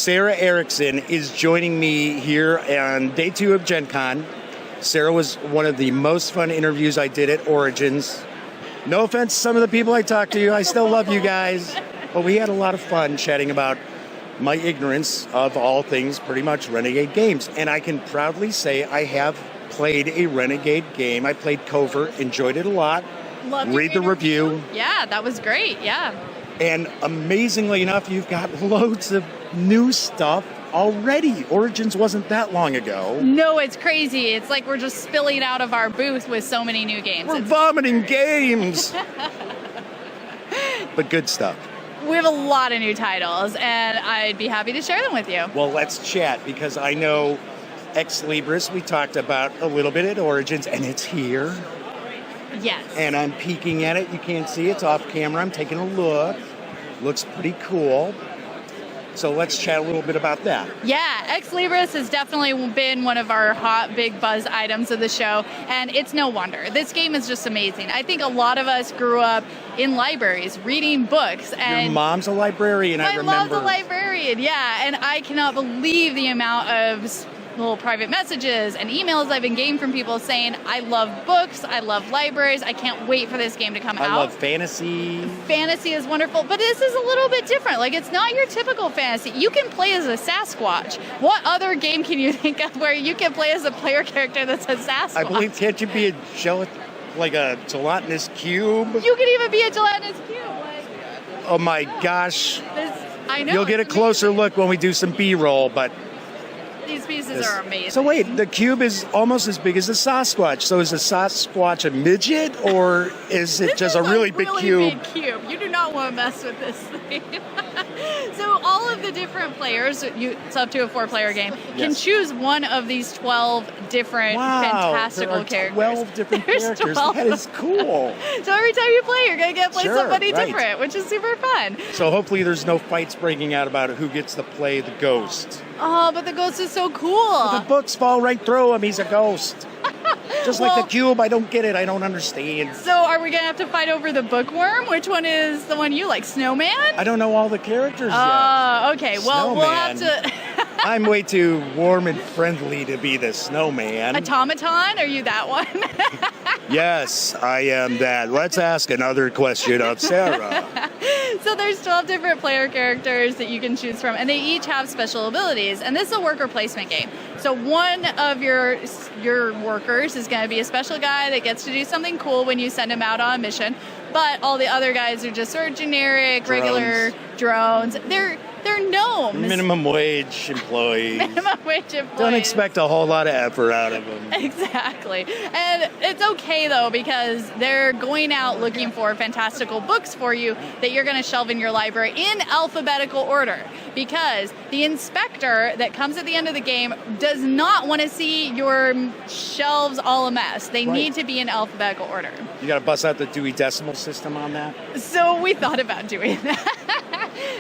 Sara Erickson is joining me here on day 2 of Gen Con. Sara was one of the most fun interviews I did at Origins. No offense to some of the people I talked to. I still love you guys. But we had a lot of fun chatting about my ignorance of all things pretty much Renegade games. And I can proudly say I have played a Renegade game. I played Covert, enjoyed it a lot. Read the review. Yeah, that was great, yeah. And amazingly enough, you've got loads of new stuff already. Origins wasn't that long ago. No, it's crazy. It's like we're just spilling out of our booth with so many new games. We're vomiting games. But good stuff. We have a lot of new titles, and I'd be happy to share them with you. Well, let's chat, because I know Ex Libris we talked about a little bit at Origins, and it's here. Yes. And I'm peeking at it. You can't see it's off camera. I'm taking a look. Looks pretty cool. So let's chat a little bit about that. Yeah, Ex Libris has definitely been one of our hot, big buzz items of the show, and it's no wonder. This game is just amazing. I think a lot of us grew up in libraries reading books. And your mom's a librarian, I remember. My mom's a librarian, yeah, and I cannot believe the amount of little private messages and emails I've been getting from people saying, I love books, I love libraries, I can't wait for this game to come out. I love fantasy. Fantasy is wonderful, but this is a little bit different. Like, it's not your typical fantasy. You can play as a Sasquatch. What other game can you think of where you can play as a player character that's a Sasquatch? I believe, can't you be a gelatinous cube? You can even be a gelatinous cube. Oh my gosh. I know. You'll get a closer look when we do some B-roll, but these pieces are amazing. So wait, the cube is almost as big as a Sasquatch. So is a Sasquatch a midget, or is it just a really big cube? Big cube. You do not want to mess with this thing. So all of the different players, it's up to a 4-player game, can choose one of these 12 different fantastical characters. 12 different characters. 12. That is cool. So every time you play, you're going to get to play somebody different, which is super fun. So hopefully there's no fights breaking out about who gets to play the ghost. Oh, but the ghost is so cool. Well, the books fall right through him. He's a ghost. Just like the cube, I don't get it. I don't understand. So are we going to have to fight over the bookworm? Which one is the one you like? Snowman? I don't know all the characters yet. Oh, okay. Well, Snowman. We'll have to... I'm way too warm and friendly to be the snowman. Automaton? Are you that one? Yes, I am that. Let's ask another question of Sara. So there's 12 different player characters that you can choose from, and they each have special abilities. And this is a worker placement game. So one of your workers is going to be a special guy that gets to do something cool when you send him out on a mission. But all the other guys are just sort of generic, regular drones. They're gnomes. Minimum wage employees. Minimum wage employees. Don't expect a whole lot of effort out of them. Exactly. And it's okay, though, because they're going out looking for fantastical books for you that you're going to shelve in your library in alphabetical order. Because the inspector that comes at the end of the game does not want to see your shelves all a mess. They need to be in alphabetical order. You got to bust out the Dewey Decimal System on that? So we thought about doing that.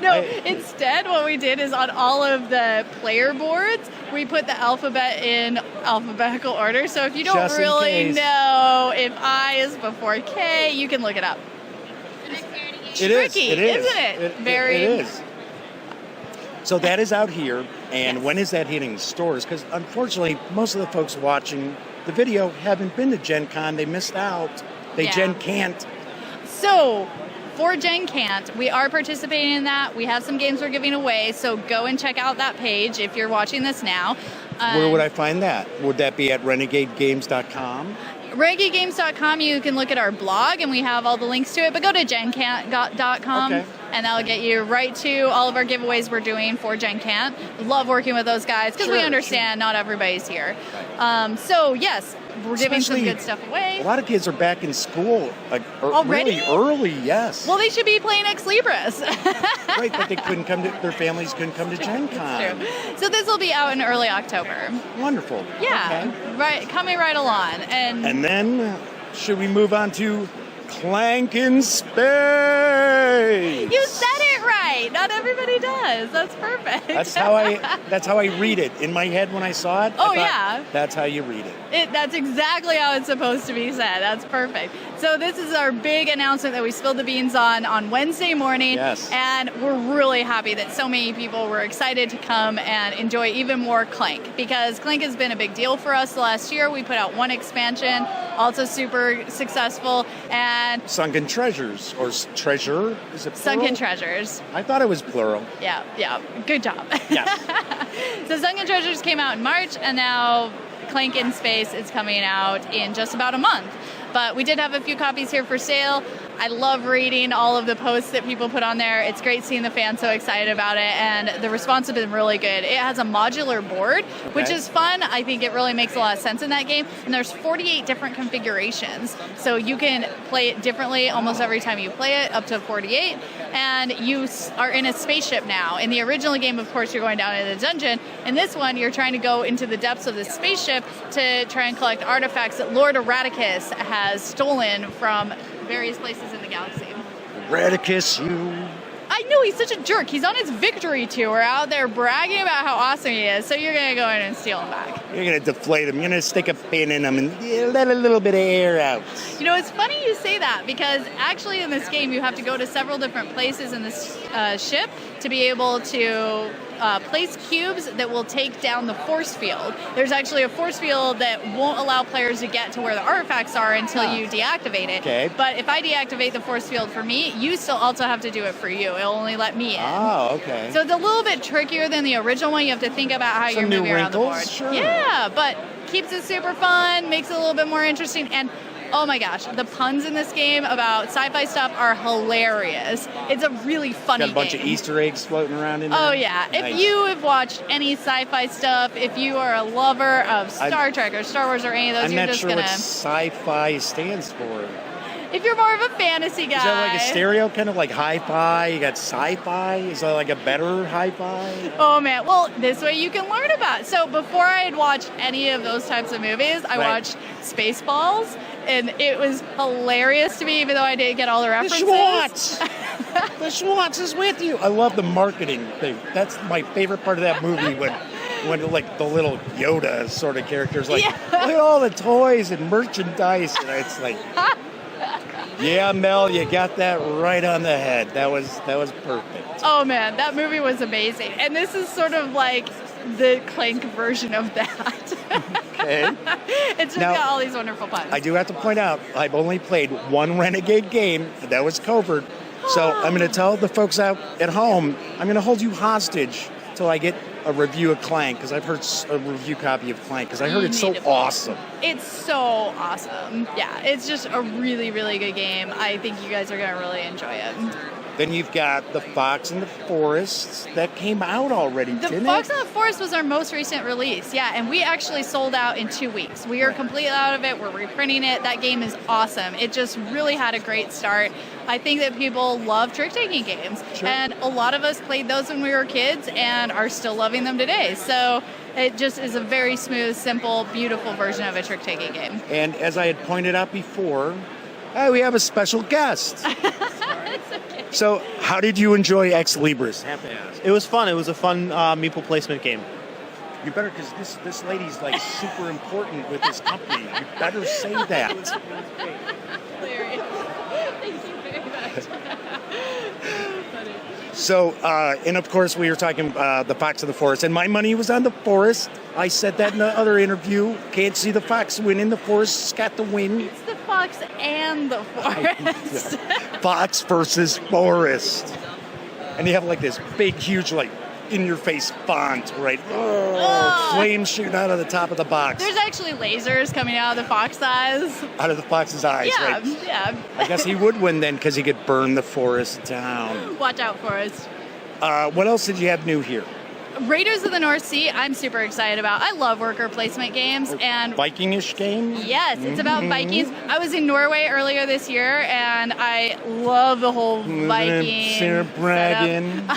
No, instead what we did is on all of the player boards, we put the alphabet in alphabetical order. So if you don't really know if I is before K, you can look it up. It's tricky, isn't it? It is. So that is out here, and when is that hitting stores? Because unfortunately, most of the folks watching the video haven't been to Gen Con. They missed out. They Gen can't. So for Gen Can't, we are participating in that. We have some games we're giving away, so go and check out that page if you're watching this now. Where would I find that? Would that be at renegadegames.com? RenegadeGames.com, you can look at our blog, and we have all the links to it, but go to gencant.com, and that'll get you right to all of our giveaways we're doing for Gen Can't. Love working with those guys, because we understand not everybody's here. So, yes, we're giving some good stuff away. A lot of kids are back in school really early, yes. Well, they should be playing Ex Libris. Right, but they couldn't come to, their families couldn't come to Gen Con. That's true. So this will be out in early October. Wonderful. Yeah, right, coming right along. And then, should we move on to Clank in Space? You said it right. great. Not everybody does. That's perfect. That's how I read it in my head when I saw it. Oh, yeah. That's how you read it. That's exactly how it's supposed to be said. That's perfect. So this is our big announcement that we spilled the beans on Wednesday morning. Yes. And we're really happy that so many people were excited to come and enjoy even more Clank, because Clank has been a big deal for us the last year. We put out one expansion, also super successful, and Sunken Treasures, or Treasure, is it plural? Sunken Treasures. I thought it was plural. Yeah. Good job. Yes. So Sunken Treasures came out in March, and now Clank in Space is coming out in just about a month. But we did have a few copies here for sale. I love reading all of the posts that people put on there. It's great seeing the fans so excited about it, and the response has been really good. It has a modular board, which is fun. I think it really makes a lot of sense in that game. And there's 48 different configurations, so you can play it differently almost every time you play it, up to 48. And you are in a spaceship now. In the original game, of course, you're going down in a dungeon. In this one, you're trying to go into the depths of the spaceship to try and collect artifacts that Lord Eradicus has stolen from various places in the galaxy. Eradicus, you. I know, he's such a jerk. He's on his victory tour out there bragging about how awesome he is, so you're going to go in and steal him back. You're going to deflate him. You're going to stick a pin in him and let a little bit of air out. You know, it's funny you say that, because actually in this game you have to go to several different places in this ship to be able to place cubes that will take down the force field. There's actually a force field that won't allow players to get to where the artifacts are until you deactivate it. Okay. But if I deactivate the force field for me, you still also have to do it for you. It'll only let me in. Oh, okay. So it's a little bit trickier than the original one. You have to think about how you're moving around the board. Sure. Yeah, but keeps it super fun, makes it a little bit more interesting, and oh my gosh, the puns in this game about sci-fi stuff are hilarious. It's a really funny game. Got a bunch of Easter eggs floating around in there. Oh yeah. Nice. If you have watched any sci-fi stuff, if you are a lover of Star Trek or Star Wars or any of those, I'm you're not just sure gonna... what sci-fi stands for. If you're more of a fantasy guy... Is that like a stereo, kind of like hi-fi? You got sci-fi? Is that like a better hi-fi? Oh man, well, this way you can learn about it. So before I had watched any of those types of movies, I watched Spaceballs, and it was hilarious to me, even though I didn't get all the references. The Schwartz! The Schwartz is with you! I love the marketing thing. That's my favorite part of that movie, when like the little Yoda sort of characters, like, look at all the toys and merchandise, and it's like... Yeah, Mel, you got that right on the head. That was perfect. Oh man, that movie was amazing. And this is sort of like the Clank version of that. Okay. It's just got all these wonderful puns. I do have to point out, I've only played one Renegade game, and that was Covert. So I'm going to tell the folks out at home, I'm going to hold you hostage till I get a review of Clank, because I've heard a review copy of Clank, because I heard it's so awesome. It's so awesome. Yeah, it's just a really, really good game. I think you guys are going to really enjoy it. Then you've got The Fox and the Forest that came out already, didn't it? The Fox and the Forest was our most recent release, yeah, and we actually sold out in 2 weeks. We are completely out of it. We're reprinting it. That game is awesome. It just really had a great start. I think that people love trick-taking games, and a lot of us played those when we were kids and are still loving them today. So it just is a very smooth, simple, beautiful version of a trick-taking game. And as I had pointed out before, we have a special guest. Okay. So, how did you enjoy Ex Libris? It was fun. It was a fun meeple placement game. You better, because this lady's like super important with this company. You better say that. Hilarious. Thank you very much. Funny. So, and of course, we were talking the Fox and the Forest, and my money was on the Forest. I said that in the other interview. Can't see the Fox winning. The Forest's got the win. It's the Fox and the Forest. Fox versus Forest. And you have like this big, huge, like, in-your-face font, right? Flames shooting out of the top of the box. There's actually lasers coming out of the fox eyes. Out of the fox's eyes, right? Yeah. I guess he would win then, because he could burn the forest down. Watch out, Forest. What else did you have new here? Raiders of the North Sea, I'm super excited about. I love worker placement games. And Viking-ish game? yes, it's about Vikings. I was in Norway earlier this year, and I love the whole Viking Sarah bragging.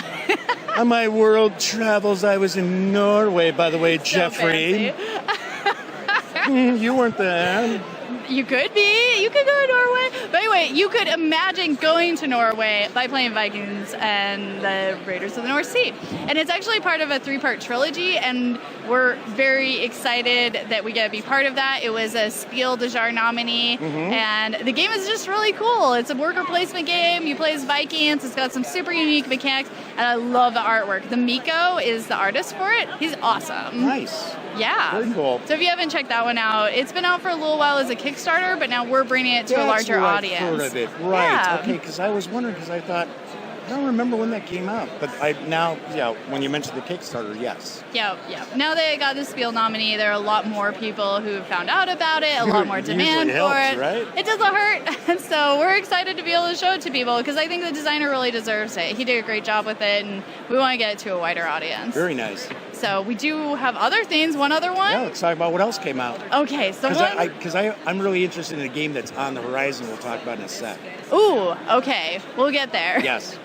On my world travels, I was in Norway, by the way, Jeffrey. Fancy. You weren't there. You could be. You could go to Norway. But anyway, it, you could imagine going to Norway by playing Vikings and the Raiders of the North Sea. And it's actually part of a 3-part trilogy, and we're very excited that we get to be part of that. It was a Spiel des Jahres nominee, and the game is just really cool. It's a worker placement game. You play as Vikings. It's got some super unique mechanics, and I love the artwork. The Miko is the artist for it. He's awesome. Nice. Yeah. Very cool. So if you haven't checked that one out, it's been out for a little while as a Kickstarter, but now we're bringing it to a larger audience. I've heard of it. Right. Yeah. Okay, because I was wondering, because I thought, I don't remember when that came out, but when you mentioned the Kickstarter, yes. Yeah. Now they got the Spiel nominee, there are a lot more people who found out about it, a lot more demand for it. Right? It doesn't hurt. And so we're excited to be able to show it to people because I think the designer really deserves it. He did a great job with it, and we want to get it to a wider audience. Very nice. So we do have other things. One other one? Yeah, let's talk about what else came out. Okay, so Because I'm really interested in a game that's on the horizon we'll talk about in a sec. Ooh, okay. We'll get there. Yes.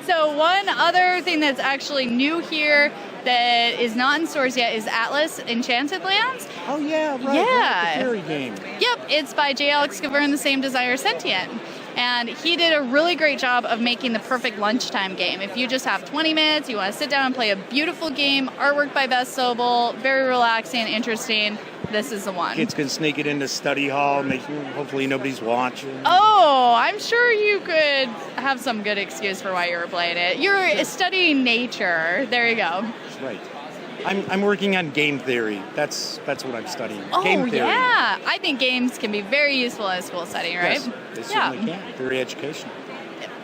So one other thing that's actually new here that is not in stores yet is Atlas Enchanted Lands. Oh, yeah, right. Yeah. Right, the fairy game. Yep, it's by J. Alex Cavern, the same designer Sentient. And he did a really great job of making the perfect lunchtime game. If you just have 20 minutes, you want to sit down and play a beautiful game, artwork by Beth Sobel, very relaxing, interesting, this is the one. Kids can sneak it into study hall, hopefully nobody's watching. Oh, I'm sure you could have some good excuse for why you were playing it. You're studying nature. There you go. That's right. I'm working on game theory. That's what I'm studying. Oh, game theory. Yeah. I think games can be very useful in a school setting, right? Yes, they certainly can. Theory education.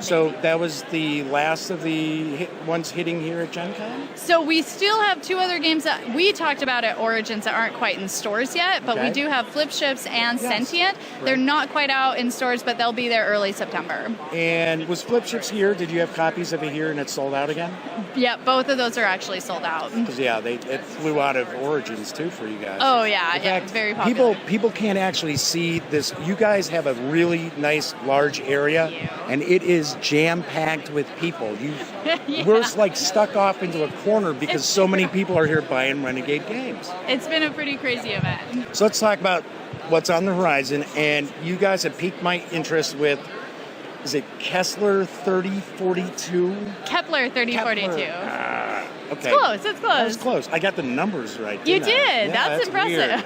So that was the last of the ones hitting here at Gen Con? So we still have 2 other games that we talked about at Origins that aren't quite in stores yet, but we do have Flip Ships and Sentient. Right. They're not quite out in stores, but they'll be there early September. And was Flip Ships here? Did you have copies of it here and it's sold out again? Yeah, both of those are actually sold out. Because it flew out of Origins too for you guys. Oh yeah, in fact, very popular. People can't actually see this. You guys have a really nice large area, and it is jam-packed with people. We're like stuck off into a corner because so many people are here buying Renegade games. It's been a pretty crazy event. So let's talk about what's on the horizon, and you guys have piqued my interest with, is it Kessler 3042? Kepler 3042. Okay. It's close. That was close. I got the numbers right. You did. Yeah, that's impressive.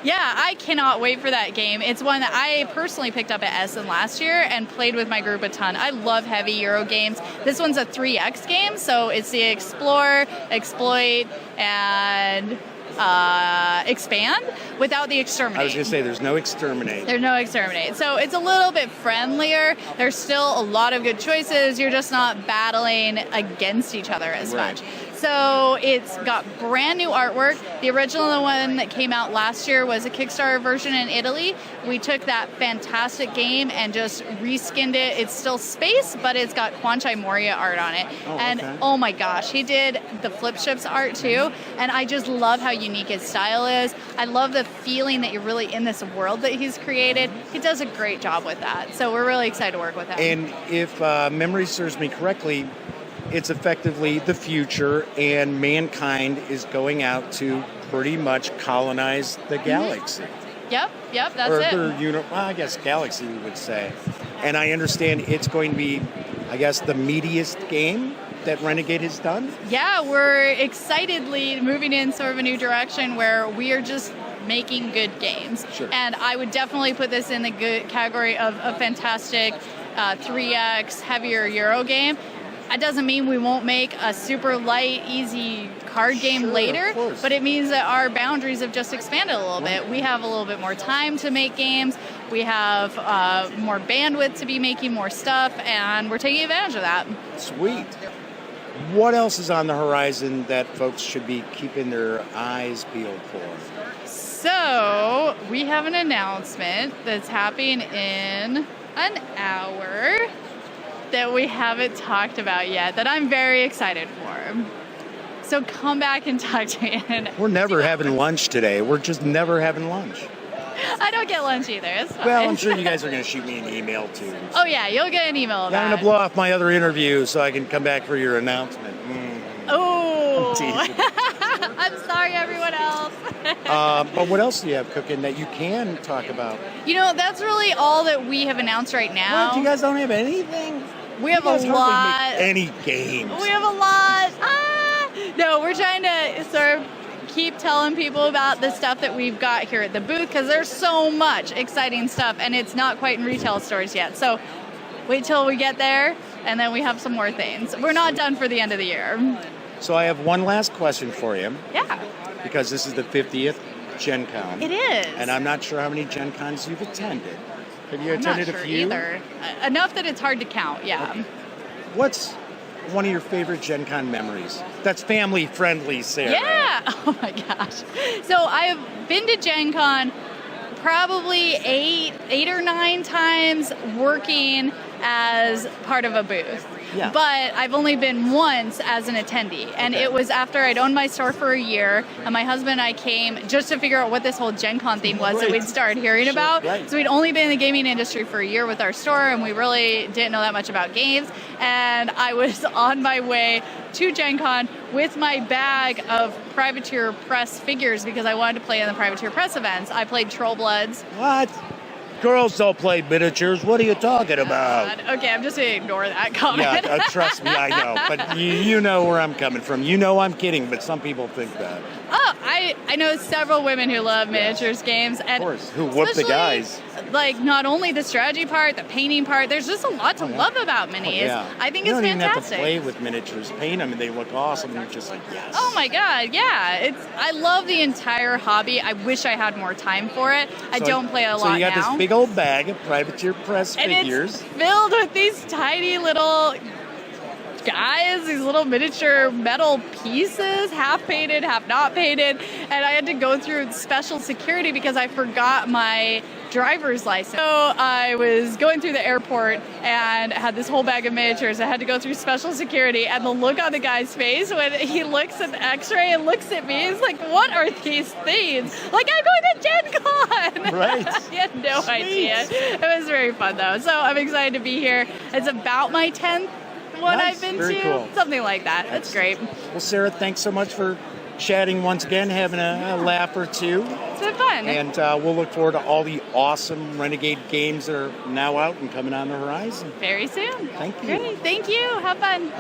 Yeah, I cannot wait for that game. It's one that I personally picked up at Essen last year and played with my group a ton. I love heavy Euro games. This one's a 3X game, so it's the explore, exploit, and expand without the exterminate. I was going to say, there's no exterminate. There's no exterminate. So it's a little bit friendlier. There's still a lot of good choices. You're just not battling against each other as much. So it's got brand new artwork. The original one that came out last year was a Kickstarter version in Italy. We took that fantastic game and just reskinned it. It's still space, but it's got Kwanchai Moria art on it. Oh my gosh, he did the Flip Ships art too. And I just love how unique his style is. I love the feeling that you're really in this world that he's created. He does a great job with that. So we're really excited to work with him. And if memory serves me correctly, it's effectively the future, and mankind is going out to pretty much colonize the galaxy. Yep, that's it. I guess galaxy, we would say. And I understand it's going to be, I guess, the meatiest game that Renegade has done? Yeah, we're excitedly moving in sort of a new direction where we are just making good games. Sure. And I would definitely put this in the good category of a fantastic 3X heavier Euro game. That doesn't mean we won't make a super light, easy card game later, but it means that our boundaries have just expanded a little bit. We have a little bit more time to make games. We have more bandwidth to be making more stuff, and we're taking advantage of that. Sweet. What else is on the horizon that folks should be keeping their eyes peeled for? So, we have an announcement that's happening in an hour that we haven't talked about yet that I'm very excited for. So come back and talk to me. We're never having lunch today. We're just never having lunch. I don't get lunch either. It's fine. Well, I'm sure you guys are going to shoot me an email too. Oh yeah, you'll get an email about it. I'm going to blow off my other interview so I can come back for your announcement. Oh. I'm sorry, everyone else. But what else do you have cooking that you can talk about? That's really all that we have announced right now. What? You guys don't have anything? We have You guys a hardly lot. make any games. We have a lot. No, we're trying to sort of keep telling people about the stuff that we've got here at the booth because there's so much exciting stuff and it's not quite in retail stores yet. So wait till we get there and then we have some more things. We're not done for the end of the year. So I have one last question for you. Yeah. Because this is the 50th Gen Con. It is. And I'm not sure how many Gen Cons you've attended. Have you I'm not attended sure a few? either. Enough that it's hard to count, yeah. Okay. What's one of your favorite Gen Con memories? That's family friendly, Sarah. Yeah. Oh my gosh. So I've been to Gen Con probably eight or nine times working as part of a booth. Yeah. But I've only been once as an attendee. And Okay. it was after I'd owned my store for a year, and my husband and I came just to figure out what this whole Gen Con thing was that Right. we'd started hearing Sure, about. right. So we'd only been in the gaming industry for a year with our store, and we really didn't know that much about games. And I was on my way to Gen Con with my bag of Privateer Press figures because I wanted to play in the Privateer Press events. I played Troll Bloods. What? Girls don't play miniatures. What are you talking about? Okay, I'm just going to ignore that comment. Yeah, trust me, I know. But you know where I'm coming from. You know I'm kidding, but some people think that. Oh, I know several women who love miniatures games. And Of course, who whoop the especially, guys. Like, not only the strategy part, the painting part, there's just a lot to love about minis. Yeah. I think you it's don't even have to fantastic. play with miniatures. Paint them and they look awesome. You're just like, yes. Oh my god, yeah. I love the entire hobby. I wish I had more time for it. I So- don't play a lot So you got now. this big old bag of Privateer Press and figures. it's filled with these tiny little guys, these little miniature metal pieces, half painted, half not painted, and I had to go through special security because I forgot my driver's license. So I was going through the airport and had this whole bag of miniatures. I had to go through special security, and the look on the guy's face when he looks at the x-ray and looks at me, he's like, what are these things? Like, I'm going to Gen Con! Right. He had no Sweet. idea. It was very fun, though. So I'm excited to be here. It's about my 10th one Nice. I've been Very to. cool. Something like that. That's great. Well, Sarah, thanks so much for chatting once again, having a laugh or two. It's been fun. And we'll look forward to all the awesome Renegade games that are now out and coming on the horizon. Very soon. Thank you. Great. Thank you. Have fun.